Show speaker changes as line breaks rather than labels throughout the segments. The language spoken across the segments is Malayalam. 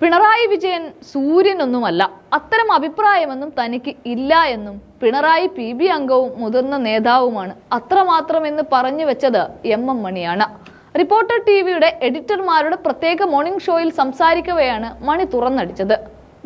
പിണറായി വിജയൻ സൂര്യനൊന്നുമല്ല, അത്തരം അഭിപ്രായമൊന്നും തനിക്ക് ഇല്ല എന്നും പിണറായി PB അംഗവും മുതിർന്ന നേതാവുമാണ്, അത്രമാത്രം എന്ന് പറഞ്ഞു വെച്ചത് MM മണിയാണ്. റിപ്പോർട്ടർ TVയുടെ എഡിറ്റർമാരുടെ പ്രത്യേക മോർണിംഗ് ഷോയിൽ സംസാരിക്കവെയാണ് മണി തുറന്നടിച്ചത്.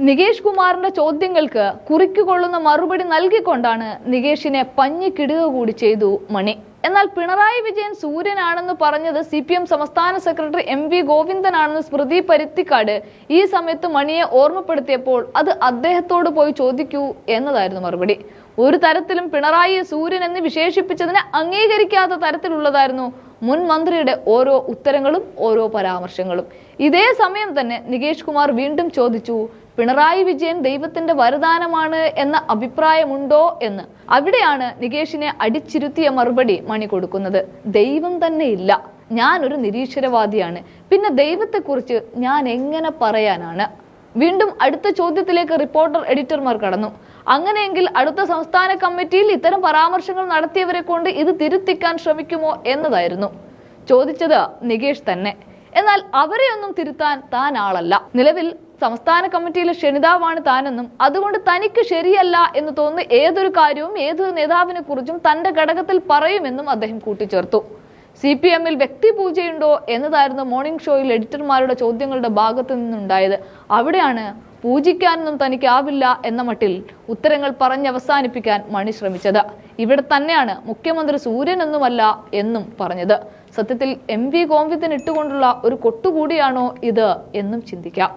നികേഷ് കുമാറിന്റെ ചോദ്യങ്ങൾക്ക് കുറിക്കുകൊള്ളുന്ന മറുപടി നൽകിക്കൊണ്ടാണ് നികേഷിനെ പഞ്ഞിക്കിടുക കൂടി ചെയ്തു മണി. എന്നാൽ പിണറായി വിജയൻ സൂര്യനാണെന്ന് പറഞ്ഞത് CPM സംസ്ഥാന സെക്രട്ടറി MV ഗോവിന്ദനാണെന്ന് സ്മൃതി പരുത്തിക്കാട് ഈ സമയത്ത് മണിയെ ഓർമ്മപ്പെടുത്തിയപ്പോൾ അത് അദ്ദേഹത്തോട് പോയി ചോദിക്കൂ എന്നതായിരുന്നു മറുപടി. ഒരു തരത്തിലും പിണറായിയെ സൂര്യൻ എന്ന് വിശേഷിപ്പിച്ചതിനെ അംഗീകരിക്കാത്ത തരത്തിലുള്ളതായിരുന്നു മുൻ മന്ത്രിയുടെ ഓരോ ഉത്തരങ്ങളും ഓരോ പരാമർശങ്ങളും. ഇതേ സമയം തന്നെ നികേഷ് കുമാർ വീണ്ടും ചോദിച്ചു, പിണറായി വിജയൻ ദൈവത്തിന്റെ വരദാനമാണ് എന്ന അഭിപ്രായമുണ്ടോ എന്ന്. അവിടെയാണ് നികേഷിനെ അടിച്ചിരുത്തിയ മറുപടി മണി കൊടുക്കുന്നത്. ദൈവം തന്നെ ഇല്ല, ഞാനൊരു നിരീശ്വരവാദിയാണ്, പിന്നെ ദൈവത്തെക്കുറിച്ച് ഞാൻ എങ്ങനെ പറയാനാണ്? വീണ്ടും അടുത്ത ചോദ്യത്തിലേക്ക് റിപ്പോർട്ടർ എഡിറ്റർമാർ കടന്നു. അങ്ങനെയെങ്കിൽ അടുത്ത സംസ്ഥാന കമ്മിറ്റിയിൽ ഇത്തരം പരാമർശങ്ങൾ നടത്തിയവരെ കൊണ്ട് ഇത് തിരുത്തിക്കാൻ ശ്രമിക്കുമോ എന്നതായിരുന്നു ചോദിച്ചത് നികേഷ് തന്നെ. എന്നാൽ അവരെയൊന്നും തിരുത്താൻ താൻ ആളല്ല. നിലവിൽ സംസ്ഥാന കമ്മിറ്റിയിലെ ക്ഷണിതാവാണ് താനെന്നും അതുകൊണ്ട് തനിക്ക് ശരിയല്ല എന്ന് തോന്നുന്ന ഏതൊരു കാര്യവും ഏതൊരു നേതാവിനെ കുറിച്ചും തന്റെ ഘടകത്തിൽ പറയുമെന്നും അദ്ദേഹം കൂട്ടിച്ചേർത്തു. CPM-ൽ വ്യക്തിപൂജയുണ്ടോ എന്നതായിരുന്നു മോർണിംഗ് ഷോയിൽ എഡിറ്റർമാരുടെ ചോദ്യങ്ങളുടെ ഭാഗത്തു നിന്നുണ്ടായത്. അവിടെയാണ് പൂജിക്കാനൊന്നും തനിക്കാവില്ല എന്ന മട്ടിൽ ഉത്തരങ്ങൾ പറഞ്ഞവസാനിപ്പിക്കാൻ മണി ശ്രമിച്ചത്. ഇവിടെ തന്നെയാണ് മുഖ്യമന്ത്രി സൂര്യനൊന്നുമല്ല എന്നും പറഞ്ഞത്. സത്യത്തിൽ MV ഗോവിന്ദൻ ഇട്ടുകൊണ്ടുള്ള ഒരു കൊട്ടുകൂടിയാണോ ഇത് എന്നും ചിന്തിക്കാം.